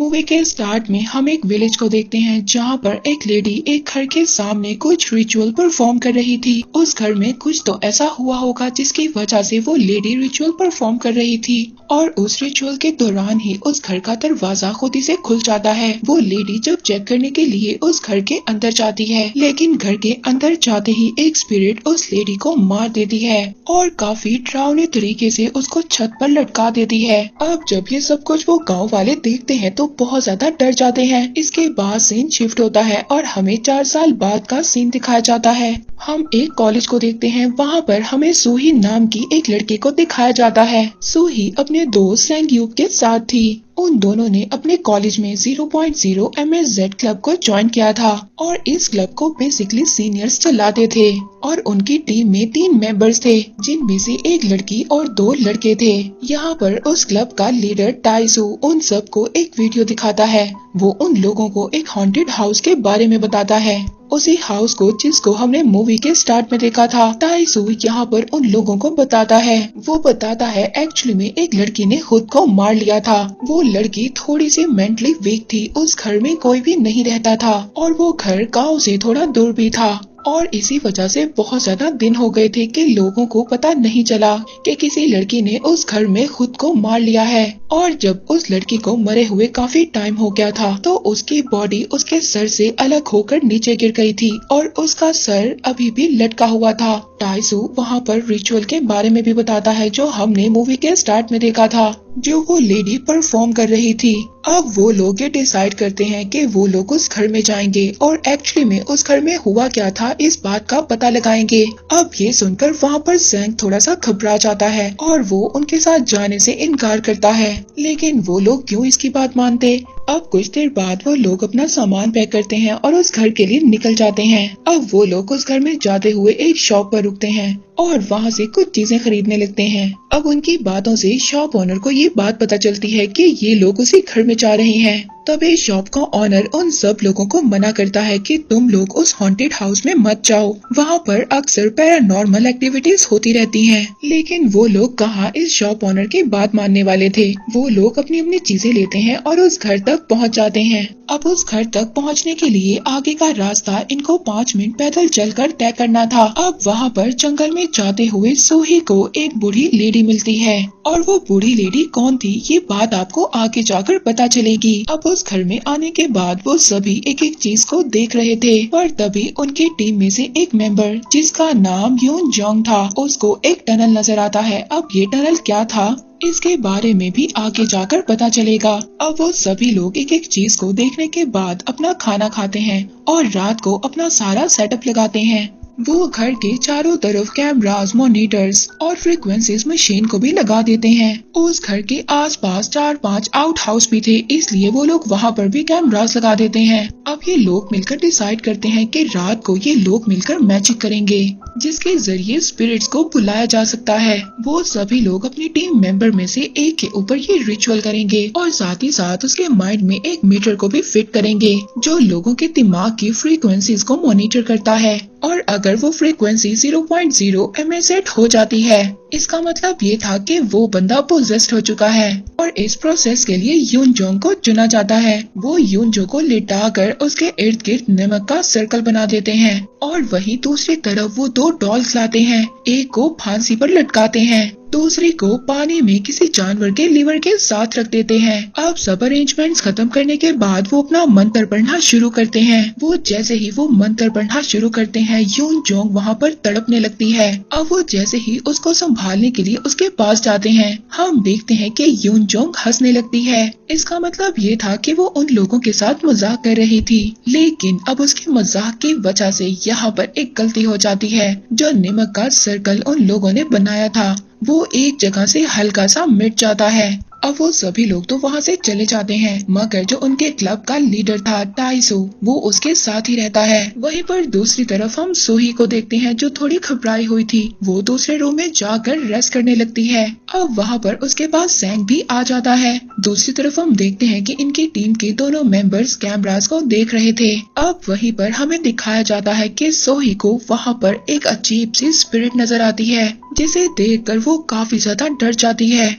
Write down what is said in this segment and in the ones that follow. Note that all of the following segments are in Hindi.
मूवी के स्टार्ट में हम एक विलेज को देखते हैं जहाँ पर एक लेडी एक घर के सामने कुछ रिचुअल परफॉर्म कर रही थी। उस घर में कुछ तो ऐसा हुआ होगा जिसकी वजह से वो लेडी रिचुअल परफॉर्म कर रही थी और उस रिचुअल के दौरान ही उस घर का दरवाजा खुद ही से खुल जाता है। वो लेडी जब चेक करने के लिए उस घर के अंदर जाती है, लेकिन घर के अंदर जाते ही एक स्पिरिट उस लेडी को मार देती है और काफी डरावने तरीके से उसको छत पर लटका देती है। अब जब ये सब कुछ वो गाँव वाले देखते हैं तो बहुत ज्यादा डर जाते हैं। इसके बाद सीन शिफ्ट होता है और हमें 4 साल बाद का सीन दिखाया जाता है। हम एक कॉलेज को देखते हैं। वहाँ पर हमें सूही नाम की एक लड़की को दिखाया जाता है। सूही अपने दोस्त सेंगयूब के साथ थी। उन दोनों ने अपने कॉलेज में 0.0 MSZ क्लब को ज्वाइन किया था और इस क्लब को बेसिकली सीनियर्स चलाते थे और उनकी टीम में 3 मेंबर्स थे, जिनमें से एक लड़की और 2 लड़के थे। यहाँ पर उस क्लब का लीडर टाइसू उन सबको एक वीडियो दिखाता है। वो उन लोगों को एक हॉन्टेड हाउस के बारे में बताता है, उसी हाउस को जिसको हमने मूवी के स्टार्ट में देखा था। टाइसू यहाँ पर उन लोगों को बताता है। वो बताता है एक्चुअली में एक लड़की ने खुद को मार लिया था। वो लड़की थोड़ी सी मेंटली वीक थी। उस घर में कोई भी नहीं रहता था और वो घर गांव से थोड़ा दूर भी था और इसी वजह से बहुत ज्यादा दिन हो गए थे कि लोगों को पता नहीं चला कि किसी लड़की ने उस घर में खुद को मार लिया है। और जब उस लड़की को मरे हुए काफी टाइम हो गया था तो उसकी बॉडी उसके सर से अलग होकर नीचे गिर गई थी और उसका सर अभी भी लटका हुआ था। टाइसू वहाँ पर रिचुअल के बारे में भी बताता है जो हमने मूवी के स्टार्ट में देखा था, जो वो लेडी परफॉर्म कर रही थी। अब वो लोग ये डिसाइड करते हैं कि वो लोग उस घर में जाएंगे और एक्चुअली में उस घर में हुआ क्या था इस बात का पता लगाएंगे। अब ये सुनकर वहाँ पर जैंग थोड़ा सा घबरा जाता है और वो उनके साथ जाने से इनकार करता है, लेकिन वो लोग क्यों इसकी बात मानते। अब कुछ देर बाद वो लोग अपना सामान पैक करते हैं और उस घर के लिए निकल जाते हैं। अब वो लोग उस घर में जाते हुए एक शॉप पर रुकते हैं और वहाँ से कुछ चीजें खरीदने लगते हैं। अब उनकी बातों से शॉप ओनर को ये बात पता चलती है कि ये लोग उसी घर में जा रहे हैं। तभी शॉप का ऑनर उन सब लोगों को मना करता है कि तुम लोग उस हॉन्टेड हाउस में मत जाओ, वहाँ पर अक्सर पैरानॉर्मल एक्टिविटीज होती रहती हैं। लेकिन वो लोग कहाँ इस शॉप ओनर की बात मानने वाले थे। वो लोग अपनी अपनी चीजें लेते हैं और उस घर तक पहुँच जाते हैं। अब उस घर तक पहुँचने के लिए आगे का रास्ता इनको 5 मिनट पैदल चलकर तय करना था। अब वहाँ पर जंगल में जाते हुए सूही को एक बूढ़ी लेडी मिलती है और वो बूढ़ी लेडी कौन थी ये बात आपको आगे जाकर पता चलेगी। अब उस घर में आने के बाद वो सभी एक एक चीज को देख रहे थे, पर तभी उनकी टीम में से एक मेंबर जिसका नाम यून जोंग था, उसको एक टनल नजर आता है। अब ये टनल क्या था इसके बारे में भी आगे जाकर पता चलेगा। अब वो सभी लोग एक एक चीज को देखने के बाद अपना खाना खाते हैं और रात को अपना सारा सेटअप लगाते हैं। वो घर के चारों तरफ कैमरास, मॉनिटर्स और फ्रीक्वेंसीज मशीन को भी लगा देते हैं। उस घर के आसपास 4-5 आउट हाउस भी थे, इसलिए वो लोग वहाँ पर भी कैमरास लगा देते हैं। अब ये लोग मिलकर डिसाइड करते हैं कि रात को ये लोग मिलकर मैजिक करेंगे जिसके जरिए स्पिरिट्स को बुलाया जा सकता है। वो सभी लोग अपनी टीम मेंबर में से एक के ऊपर ये रिचुअल करेंगे और साथ ही साथ उसके माइंड में एक मीटर को भी फिट करेंगे जो लोगों के दिमाग की फ्रीक्वेंसीज को मॉनिटर करता है। और अगर वो फ्रीक्वेंसी 0.0 MSZ हो जाती है, इसका मतलब ये था कि वो बंदा पोजेस्ड हो चुका है और इस प्रोसेस के लिए यून जोंग को चुना जाता है। वो यून जो को लिटाकर उसके इर्द गिर्द नमक का सर्कल बना देते हैं और वहीं दूसरी तरफ वो 2 डॉल्स लाते हैं। एक को फांसी पर लटकाते हैं, दूसरी को पानी में किसी जानवर के लीवर के साथ रख देते हैं। अब सब अरेंजमेंट्स खत्म करने के बाद वो अपना मंत्र पढ़ना शुरू करते हैं। वो जैसे ही वो मंत्र पढ़ना शुरू करते हैं यून जोंग वहाँ पर तड़पने लगती है। अब वो जैसे ही उसको संभालने के लिए उसके पास जाते हैं, हम देखते हैं कि यून जोंग हंसने लगती है। इसका मतलब ये था कि वो उन लोगों के साथ मजाक कर रही थी, लेकिन अब उसके मजाक की वजह से यहाँ पर एक गलती हो जाती है। जो नमक का सर्कल उन लोगों ने बनाया था वो एक जगह से हल्का सा मिट जाता है। अब वो सभी लोग तो वहाँ से चले जाते हैं, मगर जो उनके क्लब का लीडर था टाइसू वो उसके साथ ही रहता है। वहीं पर दूसरी तरफ हम सूही को देखते हैं जो थोड़ी घबराई हुई थी। वो दूसरे रूम में जाकर रेस्ट करने लगती है। अब वहाँ पर उसके पास जैंग भी आ जाता है। दूसरी तरफ हम देखते हैं कि इनकी टीम के दोनों मेंबर्स कैमरास को देख रहे थे। अब वहीं पर हमें दिखाया जाता है कि सूही को वहाँ पर एक अजीब सी स्पिरिट नजर आती है जिसे देखकर वो काफी ज्यादा डर जाती है।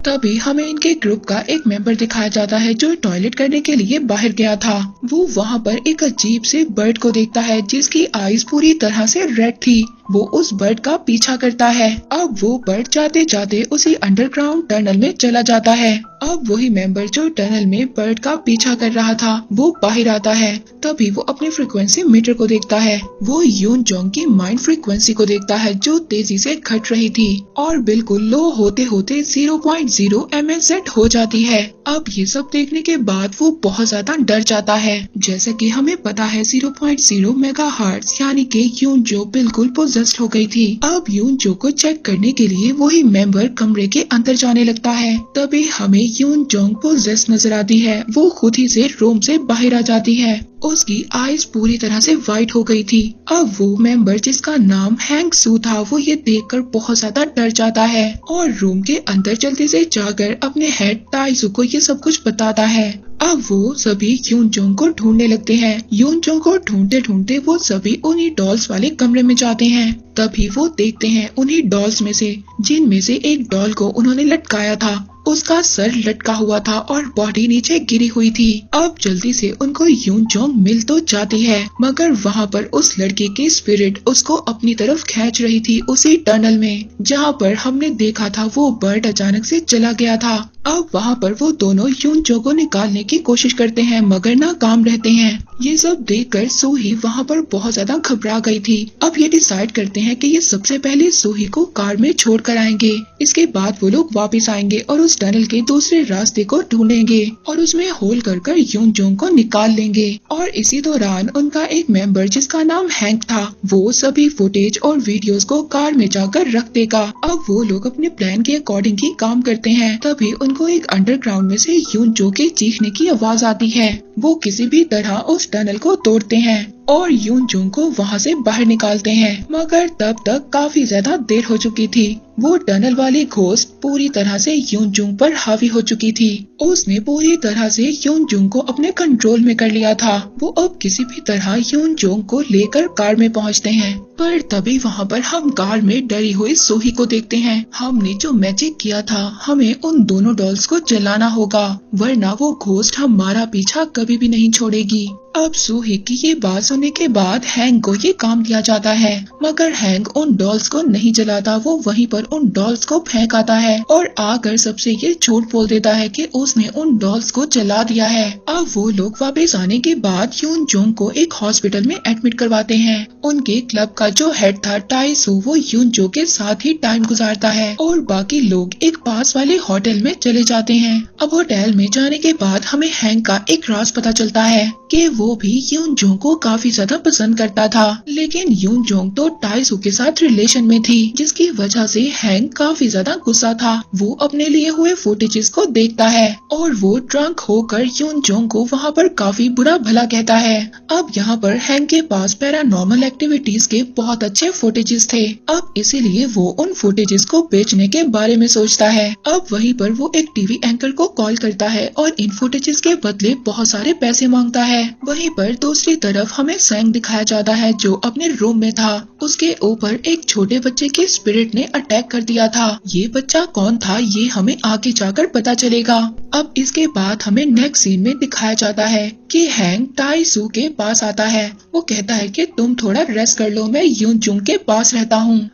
तभी हमें इनके ग्रुप का एक मेंबर दिखाया जाता है जो टॉयलेट करने के लिए बाहर गया था। वो वहाँ पर एक अजीब से बर्ड को देखता है जिसकी आईज पूरी तरह से रेड थी। वो उस बर्ड का पीछा करता है। अब वो बर्ड जाते जाते उसी अंडरग्राउंड टनल में चला जाता है। अब वही मेंबर जो टनल में बर्ड का पीछा कर रहा था वो बाहर आता है। तभी वो अपने फ्रीक्वेंसी मीटर को देखता है। वो यून जोंग की माइंड फ्रीक्वेंसी को देखता है जो तेजी से घट रही थी और बिल्कुल लो होते होते 0.0 mS सेट हो जाती है। अब ये सब देखने के बाद वो बहुत ज्यादा डर जाता है। जैसा कि हमें पता है 0.0 मेगाहर्ट्ज यानी कि यून जो बिल्कुल पोजेस्ड हो गई थी। अब यून जो को चेक करने के लिए वही मेंबर कमरे के अंदर जाने लगता है। तभी हमें यून जोंग पोजेस्ड नजर आती है। वो खुद ही से रूम से बाहर आ जाती है। उसकी आईज पूरी तरह से वाइट हो गई थी। अब वो मेंबर जिसका नाम हैंग सू था वो ये देखकर बहुत ज्यादा डर जाता है और रूम के अंदर जल्दी से जाकर अपने हेड ताइसू को ये सब कुछ बताता है। अब वो सभी यून जोंग को ढूंढने लगते हैं। यून जोंग को ढूंढते ढूंढते वो सभी उन्हीं डॉल्स वाले कमरे में जाते हैं। तभी वो देखते हैं उन्हीं डॉल्स में से जिनमें से एक डॉल को उन्होंने लटकाया था। उसका सर लटका हुआ था और बॉडी नीचे गिरी हुई थी। अब जल्दी से उनको यून जोंग मिल तो जाती है मगर वहाँ पर उस लड़की की स्पिरिट उसको अपनी तरफ खींच रही थी उसी टनल में जहाँ पर हमने देखा था वो बर्ड अचानक से चला गया था। अब वहाँ पर वो दोनों यून जो को निकालने की कोशिश करते हैं मगर नाकाम रहते हैं। ये सब देखकर सूही वहाँ पर बहुत ज्यादा घबरा गई थी। अब ये डिसाइड करते हैं कि ये सबसे पहले सूही को कार में छोड़ कर आएंगे। इसके बाद वो लोग वापस आएंगे और उस टनल के दूसरे रास्ते को ढूंढेंगे और उसमें होल कर यून जोंग को निकाल लेंगे। और इसी दौरान उनका एक मेंबर जिसका नाम हैंक था वो सभी फुटेज और वीडियोस को कार में जाकर रख देगा। अब वो लोग अपने प्लान के अकॉर्डिंग ही काम करते हैं। तभी उनको एक अंडरग्राउंड में से यून जो के चीखने की आवाज आती है। वो किसी भी तरह उस टनल को तोड़ते हैं और यून जोंग को वहाँ से बाहर निकालते हैं मगर तब तक काफी ज्यादा देर हो चुकी थी। वो टनल वाली घोस्ट पूरी तरह से यून जोंग पर हावी हो चुकी थी। उसने पूरी तरह से यून जोंग को अपने कंट्रोल में कर लिया था। वो अब किसी भी तरह यून जोंग को लेकर कार में पहुँचते हैं पर तभी वहाँ पर हम कार में डरी हुई सूही को देखते हैं। हमने जो मैजिक किया था हमें उन दोनों डॉल्स को जलाना होगा वरना वो घोस्ट हमारा पीछा कभी भी नहीं छोड़ेगी। अब सूही की ये बात सुनने के बाद हैंग को ये काम दिया जाता है मगर हैंग उन डॉल्स को नहीं जलाता। वो वहीं पर उन डॉल्स को फेंक आता है और आकर सबसे ये झूठ बोल देता है कि उसने उन डॉल्स को जला दिया है। अब वो लोग वापस आने के बाद यून जोंग को एक हॉस्पिटल में एडमिट करवाते हैं। उनके क्लब का जो हेड था टाइसू वो यून जो के साथ ही टाइम गुजारता है और बाकी लोग एक पास वाले होटल में चले जाते हैं। अब होटल में जाने के बाद हमें हैंग का एक राज पता चलता है कि वो भी यून जोंग को काफी ज्यादा पसंद करता था लेकिन यून जोंग तो टाइसू के साथ रिलेशन में थी जिसकी वजह से हैंग काफी ज्यादा गुस्सा था। वो अपने लिए हुए फुटेजेस को देखता है और वो ड्रंक होकर यून जोंग को वहाँ पर काफी बुरा भला कहता है। अब यहाँ पर हैंग के पास पैरानॉर्मल एक्टिविटीज के बहुत अच्छे फुटेजेस थे। अब इसीलिए वो उन फुटेजेस को बेचने के बारे में सोचता है। अब वहीं पर वो एक टीवी एंकर को कॉल करता है और इन फुटेजेस के बदले बहुत सारे पैसे मांगता है। वहीं पर दूसरी तरफ हमें सैंग दिखाया जाता है जो अपने रूम में था। उसके ऊपर एक छोटे बच्चे की स्पिरिट ने अटैक कर दिया था। ये बच्चा कौन था ये हमें आगे जाकर पता चलेगा। अब इसके बाद हमें नेक्स्ट सीन में दिखाया जाता है कि हैंग टाइसू के पास आता है। वो कहता है कि तुम थोड़ा रेस्ट कर लो, मैं यून जोंग के पास रहता हूँ।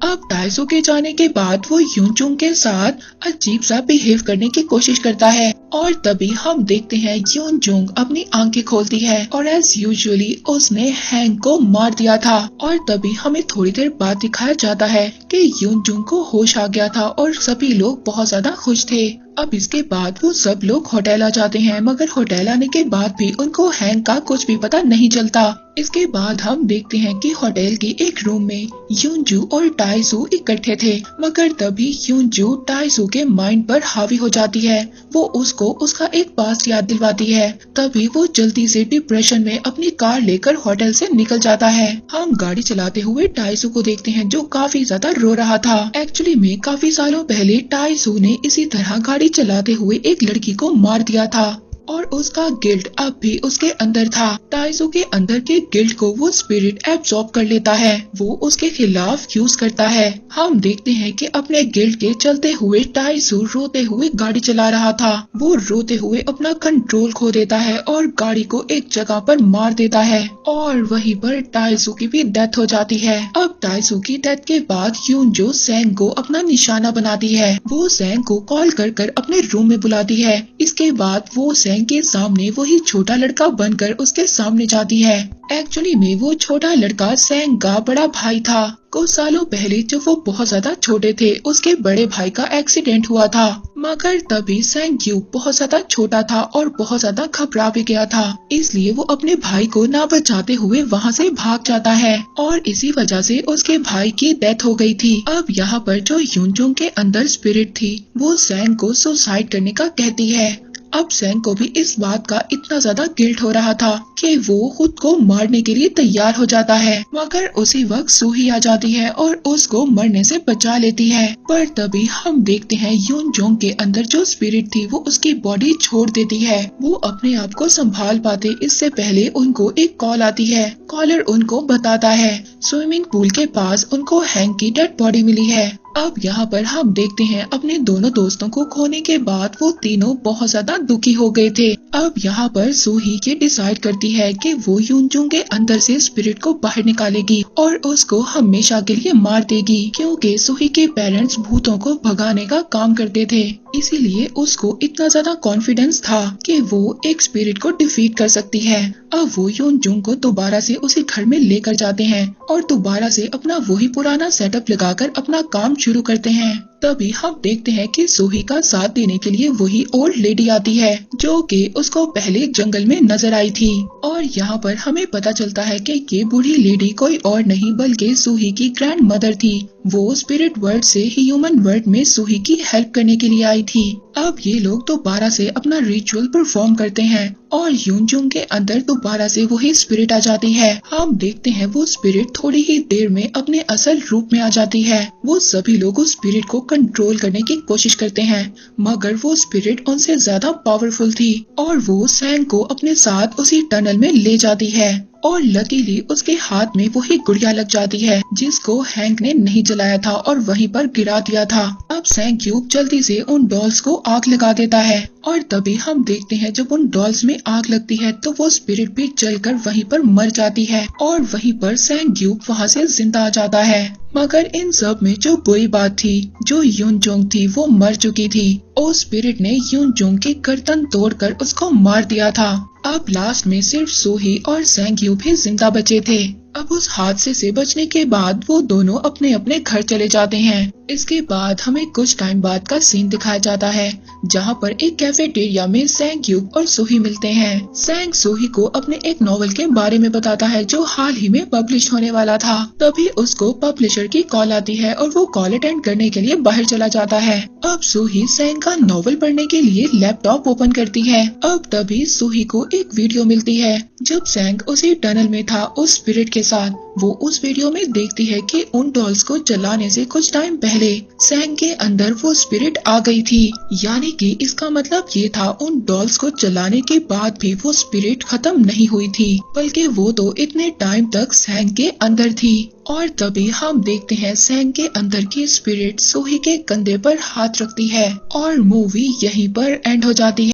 अब टाइसू के जाने के बाद वो यून जोंग के साथ अजीब सा बिहेव करने की कोशिश करता है और तभी हम देखते हैं यून जोंग अपनी आंखें खोलती है और एज यूजुअली उसने हैंग को मार दिया था। और तभी हमें थोड़ी देर बाद दिखाया जाता है कि यून जोंग को होश आ गया था और सभी लोग बहुत ज्यादा खुश थे। अब इसके बाद वो सब लोग होटल आ जाते हैं मगर होटल आने के बाद भी उनको हैंग का कुछ भी पता नहीं चलता। इसके बाद हम देखते हैं कि होटल की एक रूम में यूनजू और टाइसू इकट्ठे थे मगर तभी यूनजू टाइसू के माइंड पर हावी हो जाती है। वो उसको उसका एक पास्ट याद दिलवाती है। तभी वो जल्दी से डिप्रेशन में अपनी कार लेकर होटल से निकल जाता है। हम गाड़ी चलाते हुए टाइसू को देखते हैं जो काफी ज्यादा रो रहा था। एक्चुअली में काफी सालों पहले टाइसू ने इसी तरह गाड़ी चलाते हुए एक लड़की को मार दिया था। और उसका गिल्ट अब भी उसके अंदर था। ताइजू के अंदर के गिल्ट को वो स्पिरिट एब्सॉर्ब कर लेता है, वो उसके खिलाफ यूज करता है। हम देखते हैं कि अपने गिल्ट के चलते हुए ताइजू रोते हुए गाड़ी चला रहा था। वो रोते हुए अपना कंट्रोल खो देता है और गाड़ी को एक जगह पर मार देता है और वहीं पर ताइजू की भी डेथ हो जाती है। अब ताइजू की डेथ के बाद यूनजो सेंग को अपना निशाना बनाती है। वो सेंग को कॉल कर कर अपने रूम में बुलाती है। इसके बाद वो सेंग के सामने वही छोटा लड़का बनकर उसके सामने जाती है। एक्चुअली में वो छोटा लड़का सेंग का बड़ा भाई था। कुछ सालों पहले जब वो बहुत ज्यादा छोटे थे, उसके बड़े भाई का एक्सीडेंट हुआ था, मगर तभी सेंग यू बहुत ज्यादा छोटा था और बहुत ज्यादा घबरा भी गया था। इसलिए वो अपने भाई को ना बचाते हुए वहाँ से भाग जाता है और इसी वजह से उसके भाई की डेथ हो गई थी। अब यहाँ पर जो यूनजोंग के अंदर स्पिरिट थी, वो सेंग को सुसाइड करने का कहती है। अब सेंग को भी इस बात का इतना ज्यादा गिल्ट हो रहा था कि वो खुद को मारने के लिए तैयार हो जाता है, मगर उसी वक्त सूही आ जाती है और उसको मरने से बचा लेती है। पर तभी हम देखते हैं यूनजोंग के अंदर जो स्पिरिट थी वो उसकी बॉडी छोड़ देती है। वो अपने आप को संभाल पाते इससे पहले उनको एक कॉल आती है। कॉलर उनको बताता है स्विमिंग पूल के पास उनको हैंक की डेड बॉडी मिली है। अब यहाँ पर हम देखते हैं अपने दोनों दोस्तों को खोने के बाद वो तीनों बहुत ज्यादा दुखी हो गए थे। अब यहाँ पर सूही के डिसाइड करती है कि वो यूनजोंग के अंदर से स्पिरिट को बाहर निकालेगी और उसको हमेशा के लिए मार देगी, क्योंकि सूही के पेरेंट्स भूतों को भगाने का काम करते थे। इसीलिए उसको इतना ज्यादा कॉन्फिडेंस था कि वो एक स्पिरिट को डिफीट कर सकती है। अब वो यूनजोंग को दोबारा से उसी घर में लेकर जाते हैं और दोबारा से अपना वही पुराना सेटअप लगाकर अपना काम शुरू करते हैं। तभी हम देखते हैं कि सूही का साथ देने के लिए वही ओल्ड लेडी आती है जो कि उसको पहले जंगल में नजर आई थी। और यहाँ पर हमें पता चलता है कि ये बूढ़ी लेडी कोई और नहीं बल्कि सूही की ग्रैंड मदर थी। वो स्पिरिट वर्ल्ड से ह्यूमन वर्ल्ड में सूही की हेल्प करने के लिए आई थी। अब ये लोग दोबारा से अपना रिचुअल परफॉर्म करते हैं और यूनजोंग के अंदर दोबारा से वही स्पिरिट आ जाती है। हम देखते हैं वो स्पिरिट थोड़ी ही देर में अपने असल रूप में आ जाती है। वो सभी लोग उस स्पिरिट को कंट्रोल करने की कोशिश करते हैं, मगर वो स्पिरिट उनसे ज्यादा पावरफुल थी और वो सेंग को अपने साथ उसी टनल में ले जाती है। और लकीली उसके हाथ में वही गुड़िया लग जाती है जिसको हैंक ने नहीं जलाया था और वहीं पर गिरा दिया था। अब सेंग क्यूब जल्दी से उन डॉल्स को आग लगा देता है और तभी हम देखते हैं जब उन डॉल्स में आग लगती है तो वो स्पिरिट भी जलकर वहीं पर मर जाती है और वहीं पर सेंग क्यूब वहाँ से जिंदा आ जाता है। मगर इन सब में जो बुरी बात थी, जो यूनजोंग थी वो मर चुकी थी। उस स्पिरिट ने यूनजोंग की गर्दन तोड़कर उसको मार दिया था। अब लास्ट में सिर्फ सूही और सेंग यू भी जिंदा बचे थे। अब उस हादसे से बचने के बाद वो दोनों अपने अपने घर चले जाते हैं। इसके बाद हमें कुछ टाइम बाद का सीन दिखाया जाता है जहाँ पर एक कैफेटेरिया में सेंग क्यूब और सूही मिलते हैं। सेंग सूही को अपने एक नॉवल के बारे में बताता है जो हाल ही में पब्लिश होने वाला था। तभी उसको पब्लिशर की कॉल आती है और वो कॉल अटेंड करने के लिए बाहर चला जाता है। अब सूही सेंग का नॉवल पढ़ने के लिए लैपटॉप ओपन करती है। अब तभी सूही को एक वीडियो मिलती है जब सेंग उसी टनल में था उस स्पिरिट के साथ। वो उस वीडियो में देखती है कि उन डॉल्स को जलाने से कुछ टाइम पहले सेंग के अंदर वो स्पिरिट आ गई थी, यानी कि इसका मतलब ये था उन डॉल्स को जलाने के बाद भी वो स्पिरिट खत्म नहीं हुई थी, बल्कि वो तो इतने टाइम तक सेंग के अंदर थी। और तभी हम देखते हैं सेंग के अंदर की स्पिरिट सूही के कंधे पर हाथ रखती है और मूवी यहीं पर एंड हो जाती है।